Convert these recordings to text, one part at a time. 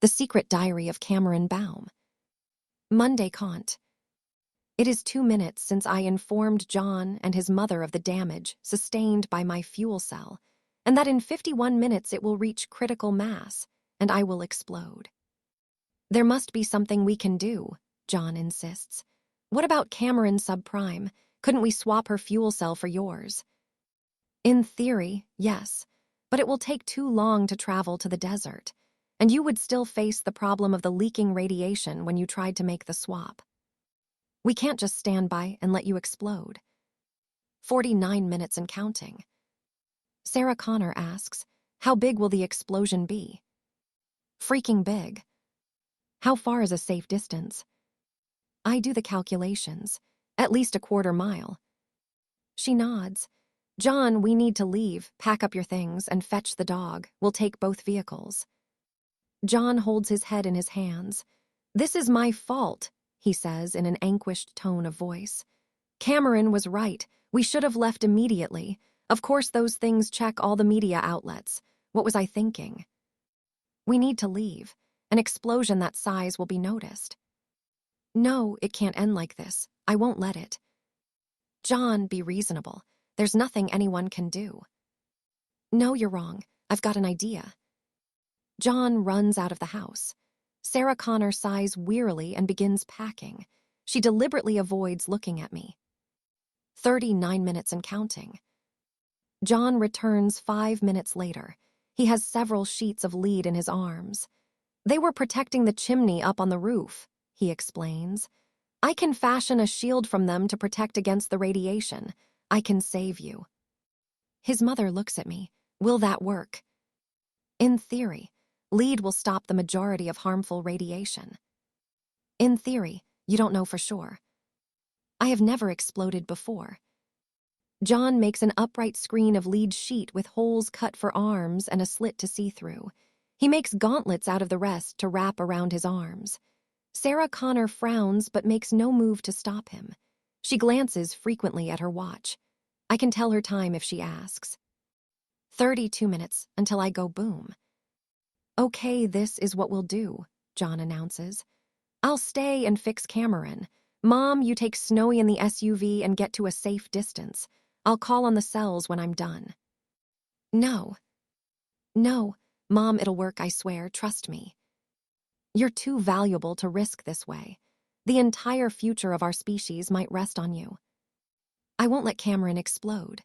The Secret Diary of Cameron Baum. Monday Cont. It is 2 minutes since I informed John and his mother of the damage sustained by my fuel cell, and that in 51 minutes it will reach critical mass, and I will explode. There must be something we can do, John insists. What about Cameron subprime? Couldn't we swap her fuel cell for yours? In theory, yes, but it will take too long to travel to the desert, and you would still face the problem of the leaking radiation when you tried to make the swap. We can't just stand by and let you explode. 49 minutes and counting. Sarah Connor asks, how big will the explosion be? Freaking big. How far is a safe distance? I do the calculations. At least a quarter mile. She nods. John, we need to leave, pack up your things, and fetch the dog. We'll take both vehicles. John holds his head in his hands. This is my fault, he says in an anguished tone of voice. Cameron was right. We should have left immediately. Of course those things check all the media outlets. What was I thinking? We need to leave. An explosion that size will be noticed. No, it can't end like this. I won't let it. John, be reasonable. There's nothing anyone can do. No, you're wrong. I've got an idea. John runs out of the house. Sarah Connor sighs wearily and begins packing. She deliberately avoids looking at me. 39 minutes and counting. John returns 5 minutes later. He has several sheets of lead in his arms. They were protecting the chimney up on the roof, he explains. I can fashion a shield from them to protect against the radiation. I can save you. His mother looks at me. Will that work? In theory, lead will stop the majority of harmful radiation. In theory, you don't know for sure. I have never exploded before. John makes an upright screen of lead sheet with holes cut for arms and a slit to see through. He makes gauntlets out of the rest to wrap around his arms. Sarah Connor frowns but makes no move to stop him. She glances frequently at her watch. I can tell her time if she asks. 32 minutes until I go boom. Okay, this is what we'll do, John announces. I'll stay and fix Cameron. Mom, you take Snowy in the SUV and get to a safe distance. I'll call on the cells when I'm done. No. No, Mom, it'll work, I swear, trust me. You're too valuable to risk this way. The entire future of our species might rest on you. I won't let Cameron explode.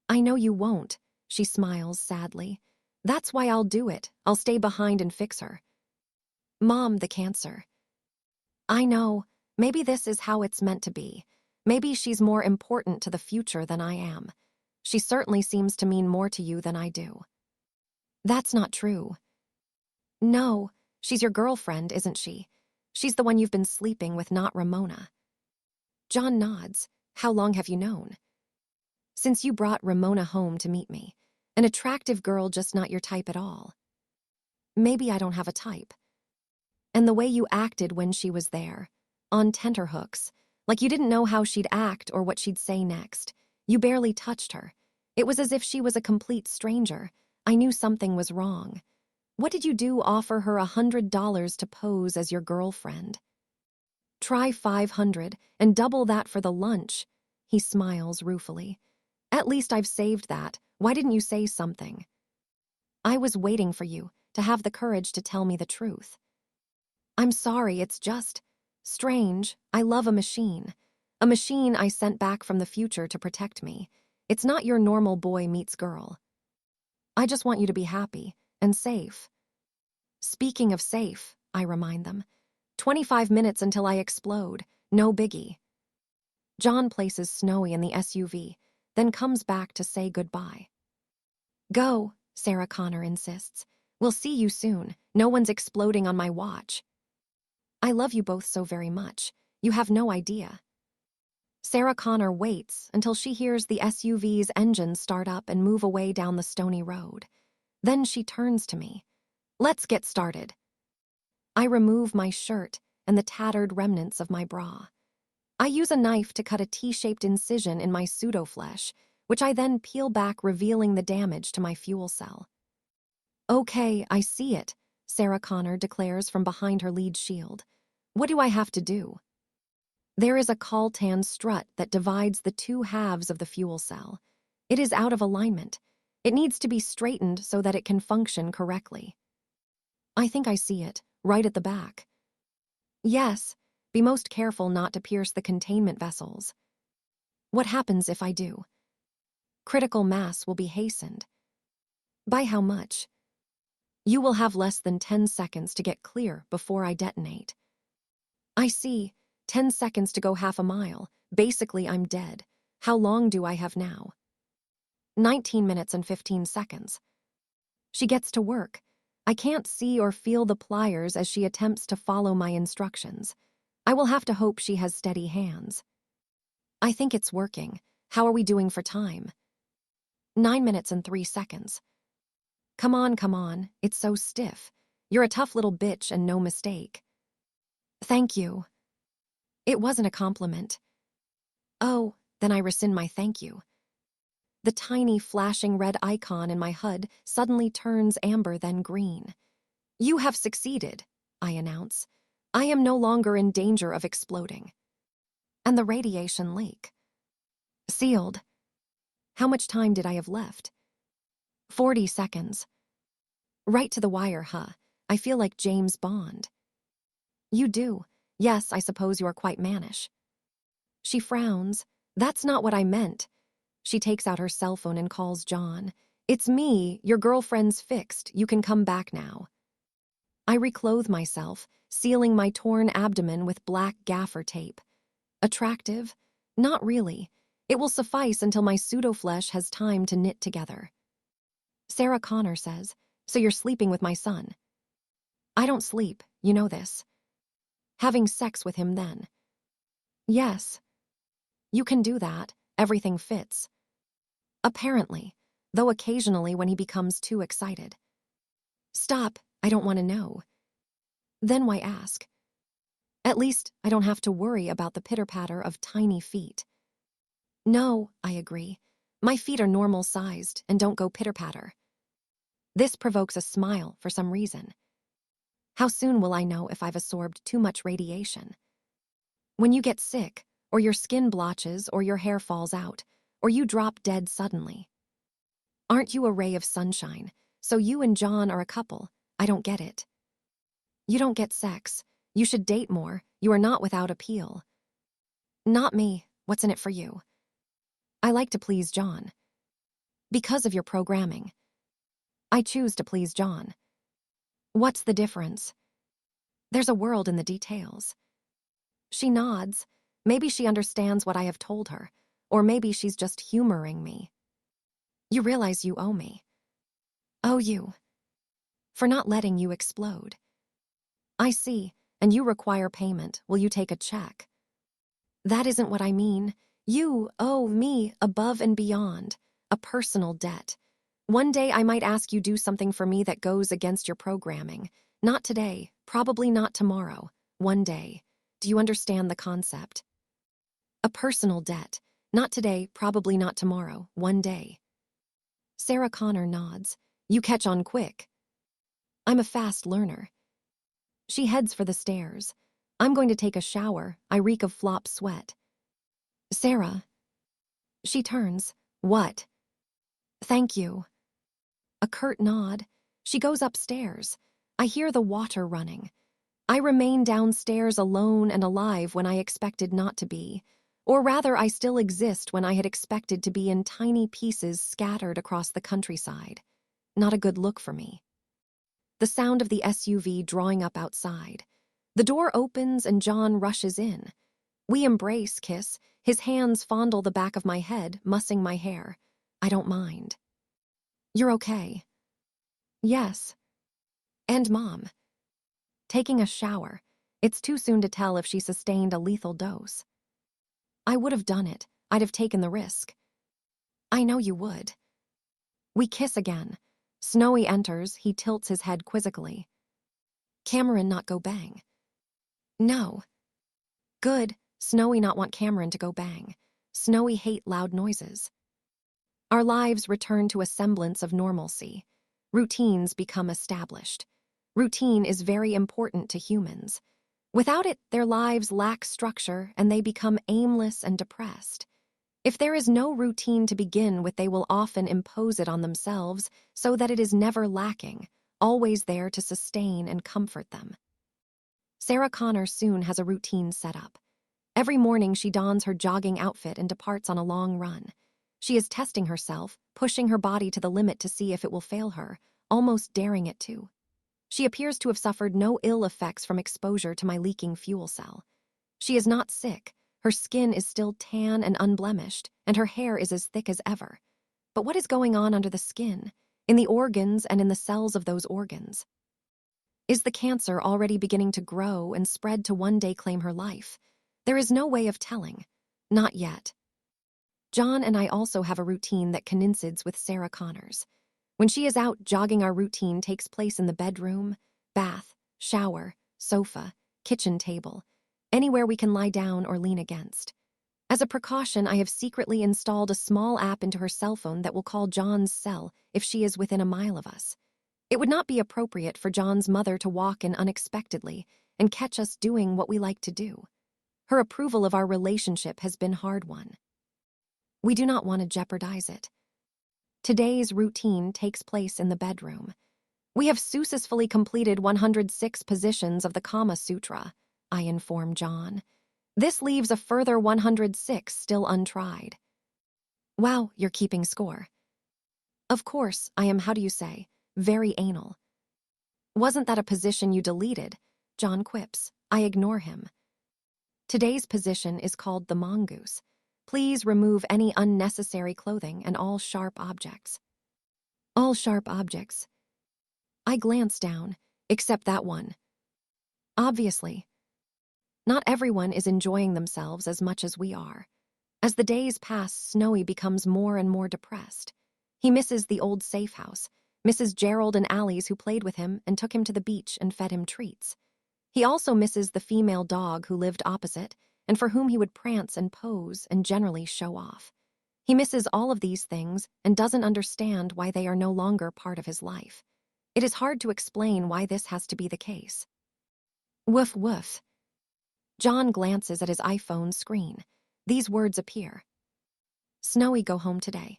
I know you won't, she smiles sadly. That's why I'll do it. I'll stay behind and fix her. Mom, the cancer. I know. Maybe this is how it's meant to be. Maybe she's more important to the future than I am. She certainly seems to mean more to you than I do. That's not true. No, she's your girlfriend, isn't she? She's the one you've been sleeping with, not Ramona. John nods. How long have you known? Since you brought Ramona home to meet me. An attractive girl, just not your type at all. Maybe I don't have a type. And the way you acted when she was there, on tenterhooks, like you didn't know how she'd act or what she'd say next. You barely touched her. It was as if she was a complete stranger. I knew something was wrong. What did you do? Offer her $100 to pose as your girlfriend? Try 500 and double that for the lunch. He smiles ruefully. At least I've saved that. Why didn't you say something? I was waiting for you to have the courage to tell me the truth. I'm sorry, it's just strange. I love a machine. A machine I sent back from the future to protect me. It's not your normal boy meets girl. I just want you to be happy and safe. Speaking of safe, I remind them, 25 minutes until I explode. No biggie. John places Snowy in the SUV, then comes back to say goodbye. Go, Sarah Connor insists. We'll see you soon. No one's exploding on my watch. I love you both so very much. You have no idea. Sarah Connor waits until she hears the SUV's engine start up and move away down the stony road. Then she turns to me. Let's get started. I remove my shirt and the tattered remnants of my bra. I use a knife to cut a T-shaped incision in my pseudo-flesh, which I then peel back, revealing the damage to my fuel cell. Okay, I see it, Sarah Connor declares from behind her lead shield. What do I have to do? There is a coltan strut that divides the two halves of the fuel cell. It is out of alignment. It needs to be straightened so that it can function correctly. I think I see it, right at the back. Yes, be most careful not to pierce the containment vessels. What happens if I do? Critical mass will be hastened. By how much? You will have less than 10 seconds to get clear before I detonate. I see. 10 seconds to go half a mile. Basically, I'm dead. How long do I have now? 19 minutes and 15 seconds. She gets to work. I can't see or feel the pliers as she attempts to follow my instructions. I will have to hope she has steady hands. I think it's working. How are we doing for time? 9 minutes and 3 seconds. Come on, it's so stiff. You're a tough little bitch and no mistake. Thank you. It wasn't a compliment. Oh, then I rescind my thank you. The tiny flashing red icon in my HUD suddenly turns amber then green. You have succeeded, I announce. I am no longer in danger of exploding. And the radiation leak. Sealed. How much time did I have left? 40 seconds. Right to the wire, huh? I feel like James Bond. You do. Yes, I suppose you are quite mannish. She frowns. That's not what I meant. She takes out her cell phone and calls John. It's me, your girlfriend's fixed. You can come back now. I reclothe myself, sealing my torn abdomen with black gaffer tape. Attractive? Not really. It will suffice until my pseudo-flesh has time to knit together. Sarah Connor says, so you're sleeping with my son. I don't sleep, you know this. Having sex with him then. Yes. You can do that, everything fits. Apparently, though occasionally when he becomes too excited. Stop, I don't want to know. Then why ask? At least I don't have to worry about the pitter-patter of tiny feet. No, I agree. My feet are normal-sized and don't go pitter-patter. This provokes a smile for some reason. How soon will I know if I've absorbed too much radiation? When you get sick, or your skin blotches, or your hair falls out, or you drop dead suddenly. Aren't you a ray of sunshine? So you and John are a couple. I don't get it. You don't get sex. You should date more. You are not without appeal. Not me. What's in it for you? I like to please John. Because of your programming. I choose to please John. What's the difference? There's a world in the details. She nods. Maybe she understands what I have told her, or maybe she's just humoring me. You realize you owe me. Owe you. For not letting you explode. I see, and you require payment. Will you take a check? That isn't what I mean. You owe me above and beyond, a personal debt. One day I might ask you do something for me that goes against your programming. Not today, probably not tomorrow. One day. Do you understand the concept? A personal debt. Not today, probably not tomorrow. One day. Sarah Connor nods. You catch on quick. I'm a fast learner. She heads for the stairs. I'm going to take a shower. I reek of flop sweat. Sarah. She turns. What? Thank you. A curt nod. She goes upstairs. I hear the water running. I remain downstairs alone and alive when I expected not to be. Or rather, I still exist when I had expected to be in tiny pieces scattered across the countryside. Not a good look for me. The sound of the SUV drawing up outside. The door opens and John rushes in. We embrace, kiss. His hands fondle the back of my head, mussing my hair. I don't mind. You're okay. Yes. And Mom. Taking a shower. It's too soon to tell if she sustained a lethal dose. I would have done it. I'd have taken the risk. I know you would. We kiss again. Snowy enters. He tilts his head quizzically. Cameron not go bang. No. Good. Snowy not want Cameron to go bang. Snowy hate loud noises. Our lives return to a semblance of normalcy. Routines become established. Routine is very important to humans. Without it, their lives lack structure and they become aimless and depressed. If there is no routine to begin with, they will often impose it on themselves so that it is never lacking, always there to sustain and comfort them. Sarah Connor soon has a routine set up. Every morning she dons her jogging outfit and departs on a long run. She is testing herself, pushing her body to the limit to see if it will fail her, almost daring it to. She appears to have suffered no ill effects from exposure to my leaking fuel cell. She is not sick, her skin is still tan and unblemished, and her hair is as thick as ever. But what is going on under the skin, in the organs and in the cells of those organs? Is the cancer already beginning to grow and spread to one day claim her life? There is no way of telling. Not yet. John and I also have a routine that coincides with Sarah Connor's. When she is out jogging, our routine takes place in the bedroom, bath, shower, sofa, kitchen table, anywhere we can lie down or lean against. As a precaution, I have secretly installed a small app into her cell phone that will call John's cell if she is within a mile of us. It would not be appropriate for John's mother to walk in unexpectedly and catch us doing what we like to do. Her approval of our relationship has been hard-won. We do not want to jeopardize it. Today's routine takes place in the bedroom. We have successfully completed 106 positions of the Kama Sutra, I inform John. This leaves a further 106 still untried. Wow, you're keeping score. Of course, I am, very anal. Wasn't that a position you deleted? John quips. I ignore him. Today's position is called the mongoose. Please remove any unnecessary clothing and all sharp objects. All sharp objects. I glance down, except that one. Obviously. Not everyone is enjoying themselves as much as we are. As the days pass, Snowy becomes more and more depressed. He misses the old safe house, misses Gerald and Allie's who played with him and took him to the beach and fed him treats. He also misses the female dog who lived opposite and for whom he would prance and pose and generally show off. He misses all of these things and doesn't understand why they are no longer part of his life. It is hard to explain why this has to be the case. Woof woof. John glances at his iPhone screen. These words appear. Snowy go home today.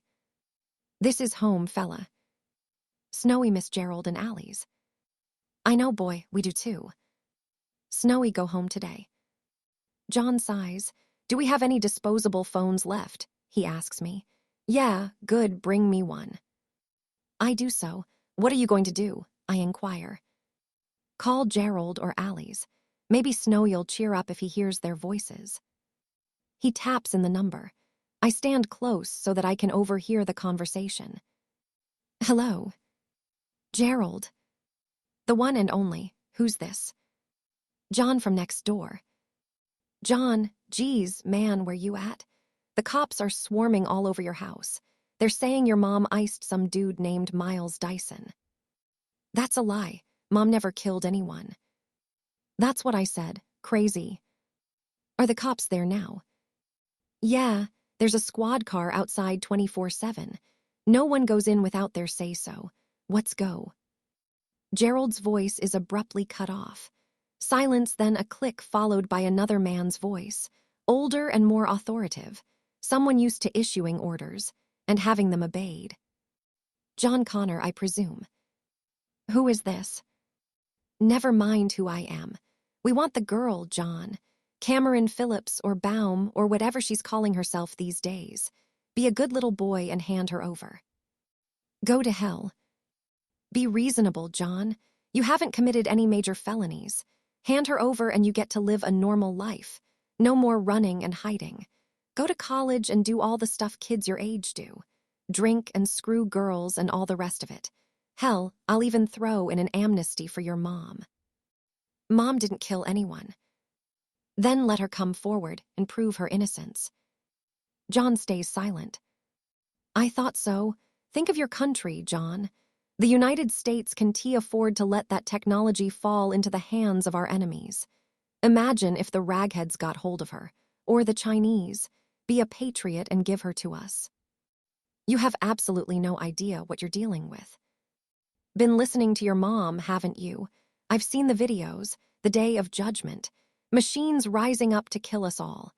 This is home, fella. Snowy miss Gerald and Allie's. I know, boy, we do too. Snowy go home today. John sighs. Do we have any disposable phones left? He asks me. Yeah, good, bring me one. I do so. What are you going to do? I inquire. Call Gerald or Allie's. Maybe Snowy'll cheer up if he hears their voices. He taps in the number. I stand close so that I can overhear the conversation. Hello. Gerald. The one and only. Who's this? John from next door. John, geez, man, where you at? The cops are swarming all over your house. They're saying your mom iced some dude named Miles Dyson. That's a lie. Mom never killed anyone. That's what I said. Crazy. Are the cops there now? Yeah, there's a squad car outside 24/7. No one goes in without their say-so. Let's go. Gerald's voice is abruptly cut off. Silence, then a click followed by another man's voice, older and more authoritative, someone used to issuing orders and having them obeyed. John Connor, I presume. Who is this? Never mind who I am. We want the girl, John. Cameron Phillips or Baum or whatever she's calling herself these days. Be a good little boy and hand her over. Go to hell. Be reasonable, John. You haven't committed any major felonies. Hand her over and you get to live a normal life. No more running and hiding. Go to college and do all the stuff kids your age do. Drink and screw girls and all the rest of it. Hell, I'll even throw in an amnesty for your mom. Mom didn't kill anyone. Then let her come forward and prove her innocence. John stays silent. I thought so. Think of your country, John. The United States can afford to let that technology fall into the hands of our enemies. Imagine if the ragheads got hold of her, or the Chinese. Be a patriot and give her to us. You have absolutely no idea what you're dealing with. Been listening to your mom, haven't you? I've seen the videos, the day of judgment, machines rising up to kill us all.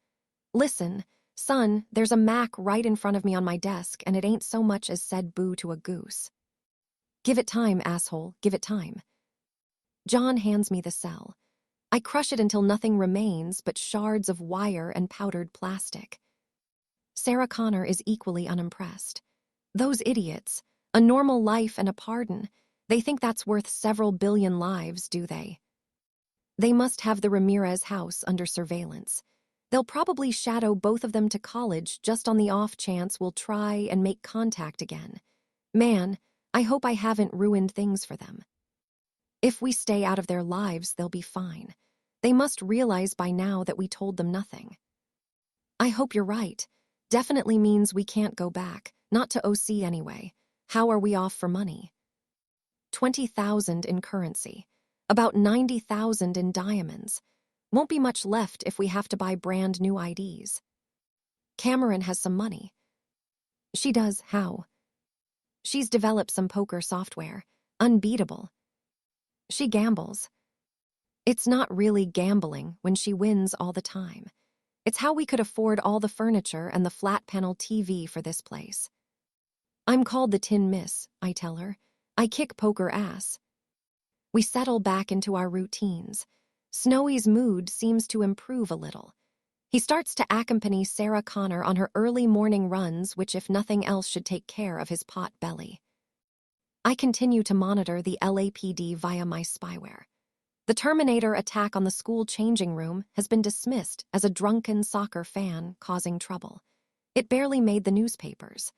Listen, son, there's a Mac right in front of me on my desk, and it ain't so much as said boo to a goose. Give it time, asshole, give it time. John hands me the cell. I crush it until nothing remains but shards of wire and powdered plastic. Sarah Connor is equally unimpressed. Those idiots, a normal life and a pardon, they think that's worth several billion lives, do they? They must have the Ramirez house under surveillance. They'll probably shadow both of them to college just on the off chance we'll try and make contact again. Man, I hope I haven't ruined things for them. If we stay out of their lives, they'll be fine. They must realize by now that we told them nothing. I hope you're right. Definitely means we can't go back, not to OC anyway. How are we off for money? 20,000 in currency, about 90,000 in diamonds. Won't be much left if we have to buy brand new IDs. Cameron has some money. She does, how? She's developed some poker software. Unbeatable. She gambles. It's not really gambling when she wins all the time. It's how we could afford all the furniture and the flat panel TV for this place. I'm called the Tin Miss, I tell her. I kick poker ass. We settle back into our routines. Snowy's mood seems to improve a little. He starts to accompany Sarah Connor on her early morning runs, which if nothing else should take care of his pot belly. I continue to monitor the LAPD via my spyware. The Terminator attack on the school changing room has been dismissed as a drunken soccer fan causing trouble. It barely made the newspapers.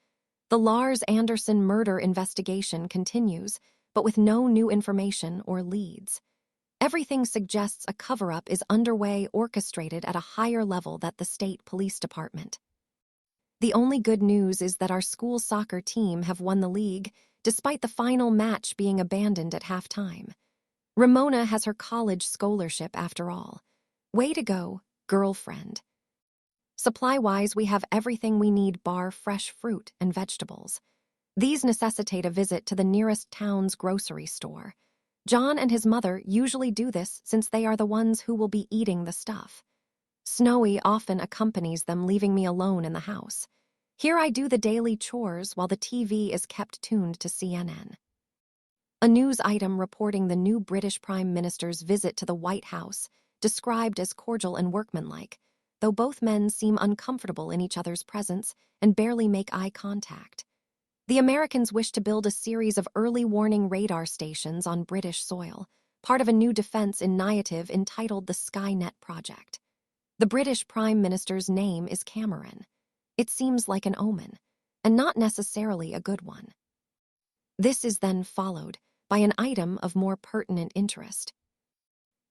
The Lars Anderson murder investigation continues, but with no new information or leads. Everything suggests a cover-up is underway, orchestrated at a higher level than the state police department. The only good news is that our school soccer team have won the league, despite the final match being abandoned at halftime. Ramona has her college scholarship after all. Way to go, girlfriend. Supply-wise, we have everything we need bar fresh fruit and vegetables. These necessitate a visit to the nearest town's grocery store. John and his mother usually do this since they are the ones who will be eating the stuff. Snowy often accompanies them, leaving me alone in the house. Here I do the daily chores while the TV is kept tuned to CNN. A news item reporting the new British Prime Minister's visit to the White House, described as cordial and workmanlike, though both men seem uncomfortable in each other's presence and barely make eye contact. The Americans wish to build a series of early warning radar stations on British soil, part of a new defense initiative entitled the Skynet Project. The British Prime Minister's name is Cameron. It seems like an omen, and not necessarily a good one. This is then followed by an item of more pertinent interest.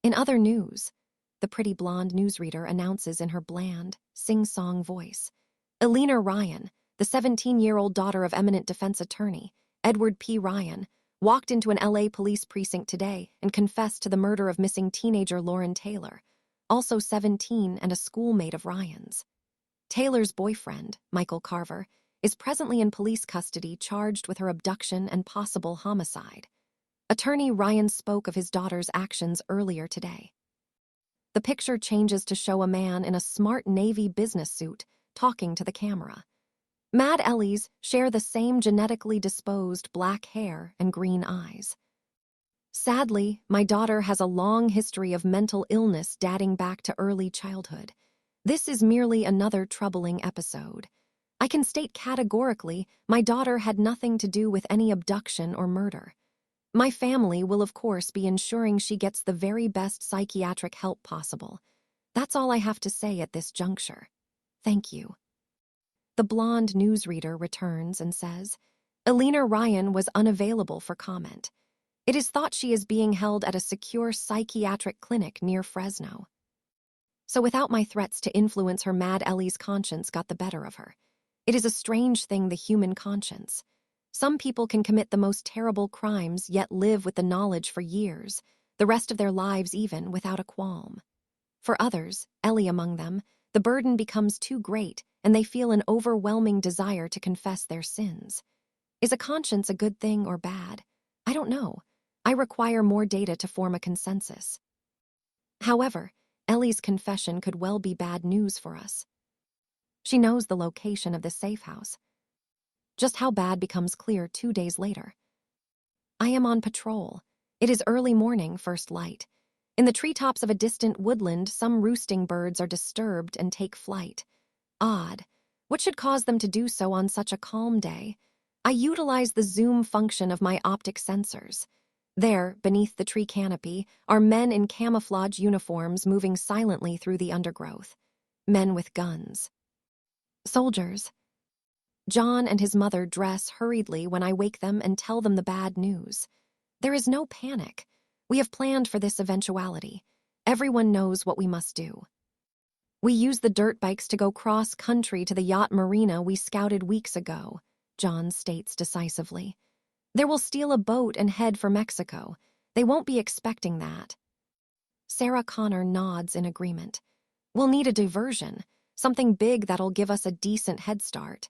In other news, the pretty blonde newsreader announces in her bland, sing-song voice, Elena Ryan, the 17-year-old daughter of eminent defense attorney, Edward P. Ryan, walked into an LA police precinct today and confessed to the murder of missing teenager Lauren Taylor, also 17 and a schoolmate of Ryan's. Taylor's boyfriend, Michael Carver, is presently in police custody charged with her abduction and possible homicide. Attorney Ryan spoke of his daughter's actions earlier today. The picture changes to show a man in a smart navy business suit talking to the camera. Mad Ellies share the same genetically disposed black hair and green eyes. Sadly, my daughter has a long history of mental illness dating back to early childhood. This is merely another troubling episode. I can state categorically my daughter had nothing to do with any abduction or murder. My family will of course be ensuring she gets the very best psychiatric help possible. That's all I have to say at this juncture. Thank you. The blonde newsreader returns and says, Elena Ryan was unavailable for comment. It is thought she is being held at a secure psychiatric clinic near Fresno. So without my threats to influence her, Mad Ellie's conscience got the better of her. It is a strange thing, the human conscience. Some people can commit the most terrible crimes yet live with the knowledge for years, the rest of their lives even, without a qualm. For others, Ellie among them, the burden becomes too great and they feel an overwhelming desire to confess their sins. Is a conscience a good thing or bad? I don't know. I require more data to form a consensus. However, Ellie's confession could well be bad news for us. She knows the location of the safe house. Just how bad becomes clear 2 days later. I am on patrol. It is early morning, first light. In the treetops of a distant woodland, some roosting birds are disturbed and take flight. Odd. What should cause them to do so on such a calm day? I utilize the zoom function of my optic sensors. There, beneath the tree canopy, are men in camouflage uniforms moving silently through the undergrowth. Men with guns. Soldiers. John and his mother dress hurriedly when I wake them and tell them the bad news. There is no panic. We have planned for this eventuality. Everyone knows what we must do. We use the dirt bikes to go cross-country to the yacht marina we scouted weeks ago, John states decisively. They will steal a boat and head for Mexico. They won't be expecting that. Sarah Connor nods in agreement. We'll need a diversion, something big that'll give us a decent head start.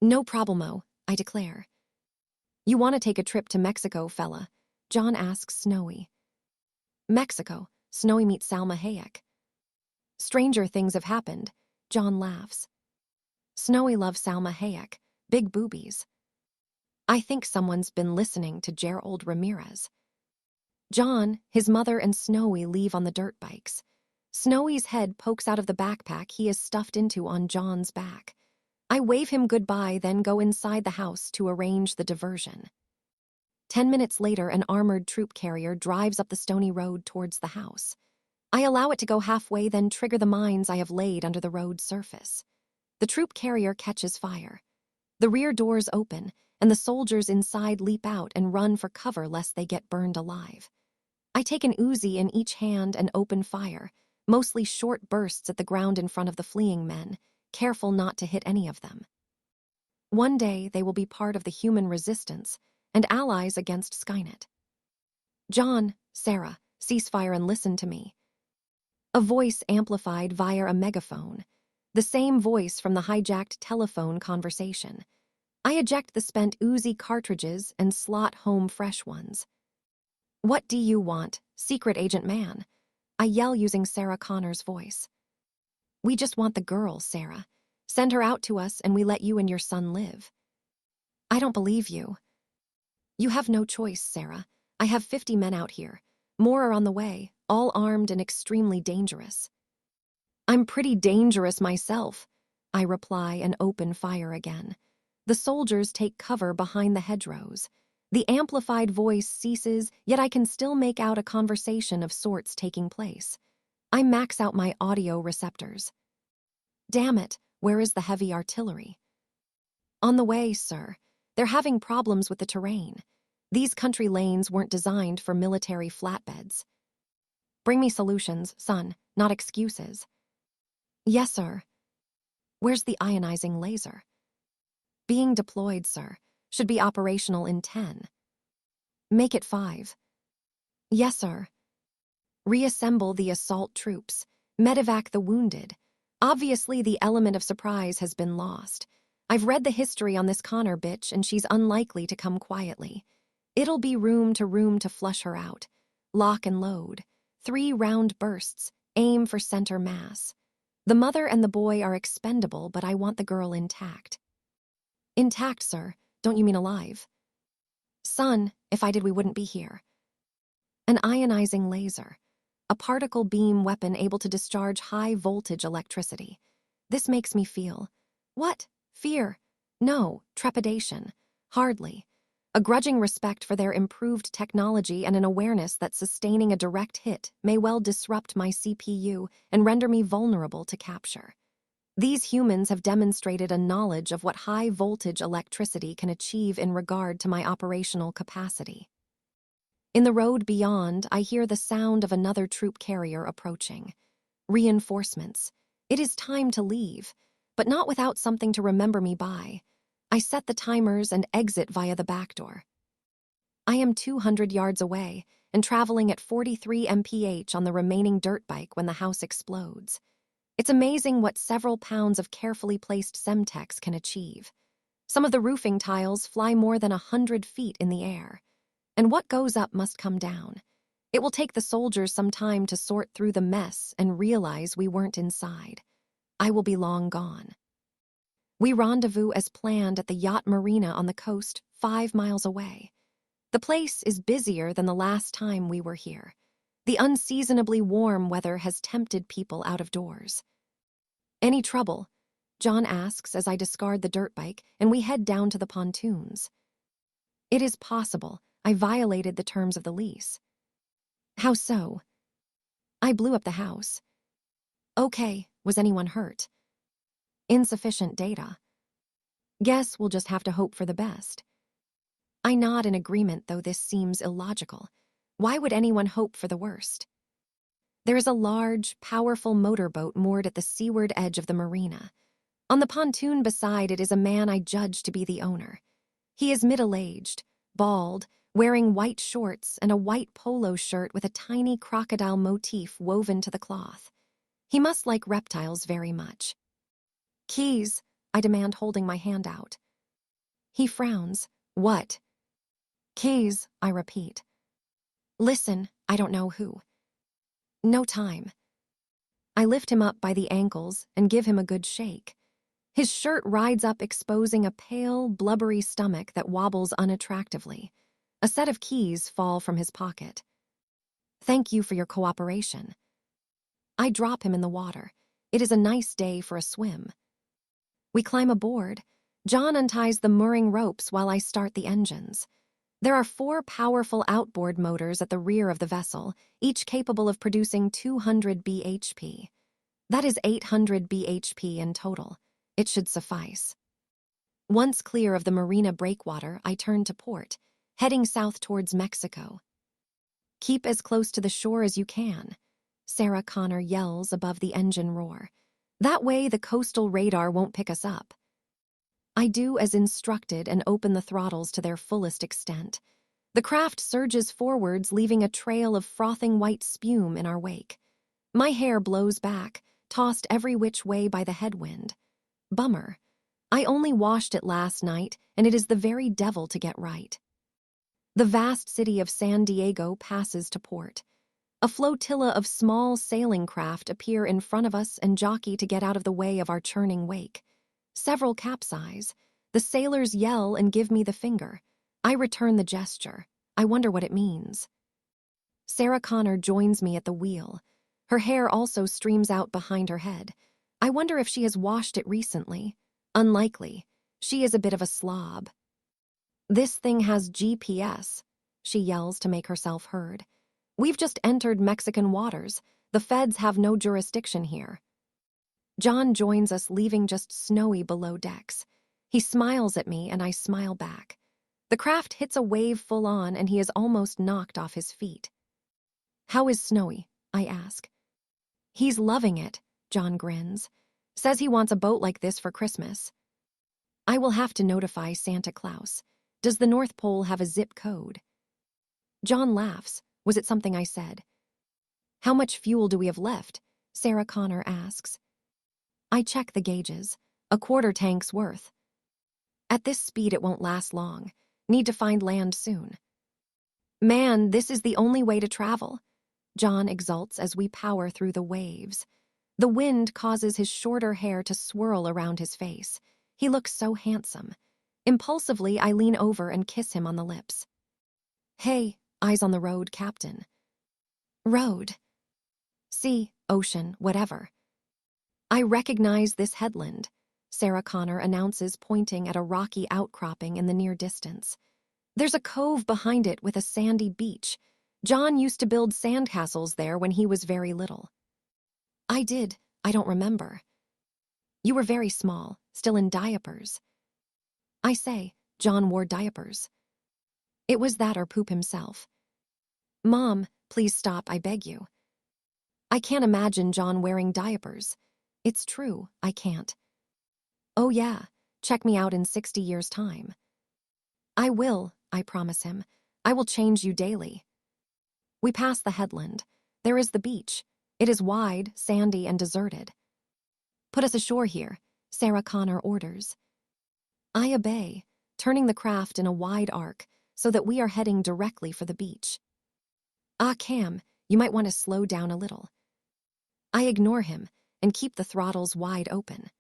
No problemo, I declare. You want to take a trip to Mexico, fella? John asks Snowy. Mexico, Snowy meets Salma Hayek. Stranger things have happened, John laughs. Snowy loves Salma Hayek, big boobies. I think someone's been listening to Gerald Ramirez. John, his mother, and Snowy leave on the dirt bikes. Snowy's head pokes out of the backpack he is stuffed into on John's back. I wave him goodbye, then go inside the house to arrange the diversion. 10 minutes later, an armored troop carrier drives up the stony road towards the house. I allow it to go halfway, then trigger the mines I have laid under the road's surface. The troop carrier catches fire. The rear doors open, and the soldiers inside leap out and run for cover lest they get burned alive. I take an Uzi in each hand and open fire, mostly short bursts at the ground in front of the fleeing men, careful not to hit any of them. One day they will be part of the human resistance and allies against Skynet. John, Sarah, cease fire and listen to me. A voice amplified via a megaphone, the same voice from the hijacked telephone conversation. I eject the spent Uzi cartridges and slot home fresh ones. What do you want, secret agent man? I yell using Sarah Connor's voice. We just want the girl, Sarah. Send her out to us and we let you and your son live. I don't believe you. You have no choice, Sarah. I have 50 men out here. More are on the way, all armed and extremely dangerous. I'm pretty dangerous myself, I reply and open fire again. The soldiers take cover behind the hedgerows. The amplified voice ceases, yet I can still make out a conversation of sorts taking place. I max out my audio receptors. Damn it, where is the heavy artillery? On the way, sir. They're having problems with the terrain. These country lanes weren't designed for military flatbeds. Bring me solutions, son, not excuses. Yes, sir. Where's the ionizing laser? Being deployed, sir. Should be operational in 10. Make it 5. Yes, sir. Reassemble the assault troops. Medevac the wounded. Obviously, the element of surprise has been lost. I've read the history on this Connor bitch, and she's unlikely to come quietly. It'll be room to flush her out. Lock and load. 3 round bursts. Aim for center mass. The mother and the boy are expendable, but I want the girl intact. Intact, sir. Don't you mean alive? Son, if I did, we wouldn't be here. An ionizing laser. A particle beam weapon able to discharge high-voltage electricity. This makes me feel... What? Fear? No, trepidation. Hardly. A grudging respect for their improved technology and an awareness that sustaining a direct hit may well disrupt my CPU and render me vulnerable to capture. These humans have demonstrated a knowledge of what high-voltage electricity can achieve in regard to my operational capacity. In the road beyond, I hear the sound of another troop carrier approaching. Reinforcements. It is time to leave, but not without something to remember me by. I set the timers and exit via the back door. I am 200 yards away and traveling at 43 mph on the remaining dirt bike when the house explodes. It's amazing what several pounds of carefully placed Semtex can achieve. Some of the roofing tiles fly more than 100 feet in the air. And what goes up must come down. It will take the soldiers some time to sort through the mess and realize we weren't inside. I will be long gone. We rendezvous as planned at the yacht marina on the coast, 5 miles away. The place is busier than the last time we were here. The unseasonably warm weather has tempted people out of doors. Any trouble? John asks as I discard the dirt bike and we head down to the pontoons. It is possible I violated the terms of the lease. How so? I blew up the house. Okay, was anyone hurt? Insufficient data. Guess we'll just have to hope for the best. I nod in agreement, though this seems illogical. Why would anyone hope for the worst? There is a large, powerful motorboat moored at the seaward edge of the marina. On the pontoon beside it is a man I judge to be the owner. He is middle-aged, bald, wearing white shorts and a white polo shirt with a tiny crocodile motif woven to the cloth. He must like reptiles very much. Keys, I demand, holding my hand out. He frowns. What? Keys, I repeat. Listen, I don't know who. No time. I lift him up by the ankles and give him a good shake. His shirt rides up, exposing a pale, blubbery stomach that wobbles unattractively. A set of keys fall from his pocket. Thank you for your cooperation. I drop him in the water. It is a nice day for a swim. We climb aboard. John unties the mooring ropes while I start the engines. There are 4 powerful outboard motors at the rear of the vessel, each capable of producing 200 bhp. That is 800 bhp in total. It should suffice. Once clear of the marina breakwater, I turn to port, heading south towards Mexico. Keep as close to the shore as you can, Sarah Connor yells above the engine roar. That way the coastal radar won't pick us up. I do as instructed and open the throttles to their fullest extent. The craft surges forwards, leaving a trail of frothing white spume in our wake. My hair blows back, tossed every which way by the headwind. Bummer. I only washed it last night, and it is the very devil to get right. The vast city of San Diego passes to port. A flotilla of small sailing craft appear in front of us and jockey to get out of the way of our churning wake. Several capsize. The sailors yell and give me the finger. I return the gesture. I wonder what it means. Sarah Connor joins me at the wheel. Her hair also streams out behind her head. I wonder if she has washed it recently. Unlikely. She is a bit of a slob. This thing has GPS, she yells to make herself heard. We've just entered Mexican waters. The feds have no jurisdiction here. John joins us, leaving just Snowy below decks. He smiles at me and I smile back. The craft hits a wave full on and he is almost knocked off his feet. How is Snowy? I ask. He's loving it, John grins. Says he wants a boat like this for Christmas. I will have to notify Santa Claus. Does the North Pole have a zip code? John laughs. Was it something I said? How much fuel do we have left? Sarah Connor asks. I check the gauges. A quarter tank's worth. At this speed it won't last long. Need to find land soon. Man, this is the only way to travel. John exults as we power through the waves. The wind causes his shorter hair to swirl around his face. He looks so handsome. Impulsively, I lean over and kiss him on the lips. Hey, eyes on the road, Captain. Road. Sea, ocean, whatever. I recognize this headland, Sarah Connor announces, pointing at a rocky outcropping in the near distance. There's a cove behind it with a sandy beach. John used to build sandcastles there when he was very little. I did. I don't remember. You were very small, still in diapers. I say, John wore diapers. It was that or poop himself. Mom, please stop, I beg you. I can't imagine John wearing diapers. It's true, I can't. Oh yeah, check me out in 60 years' time. I will, I promise him. I will change you daily. We pass the headland. There is the beach. It is wide, sandy, and deserted. Put us ashore here, Sarah Connor orders. I obey, turning the craft in a wide arc. so that we are heading directly for the beach. Cam, you might want to slow down a little. I ignore him and keep the throttles wide open.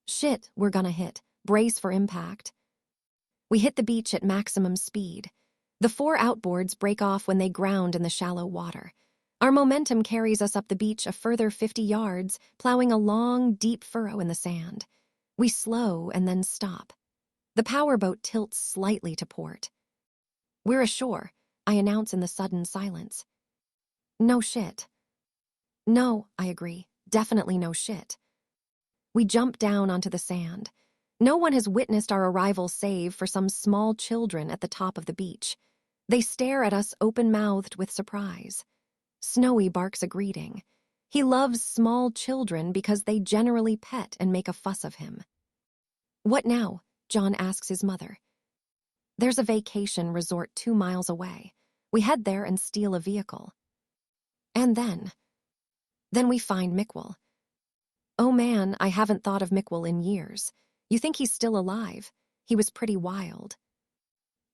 Shit, we're gonna hit. Brace for impact. We hit the beach at maximum speed. The 4 outboards break off when they ground in the shallow water. Our momentum carries us up the beach a further 50 yards, plowing a long, deep furrow in the sand. We slow and then stop. The powerboat tilts slightly to port. We're ashore, I announce in the sudden silence. No shit. No, I agree. Definitely no shit. We jump down onto the sand. No one has witnessed our arrival save for some small children at the top of the beach. They stare at us open-mouthed with surprise. Snowy barks a greeting. He loves small children because they generally pet and make a fuss of him. What now? John asks his mother. There's a vacation resort 2 miles away. We head there and steal a vehicle. And then we find Miquel. Oh man, I haven't thought of Miquel in years. You think he's still alive? He was pretty wild.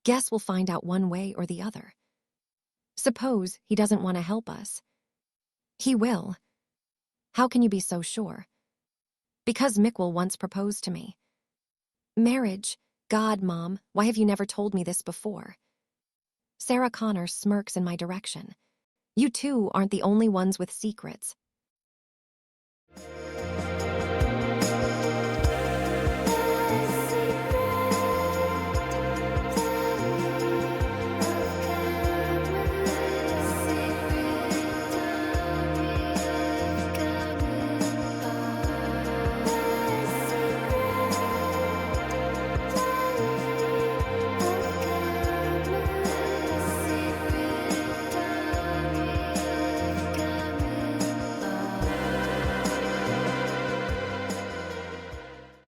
Guess we'll find out one way or the other. Suppose he doesn't want to help us. He will. How can you be so sure? Because Miquel once proposed to me. Marriage. God, Mom, why have you never told me this before? Sarah Connor smirks in my direction. You two aren't the only ones with secrets.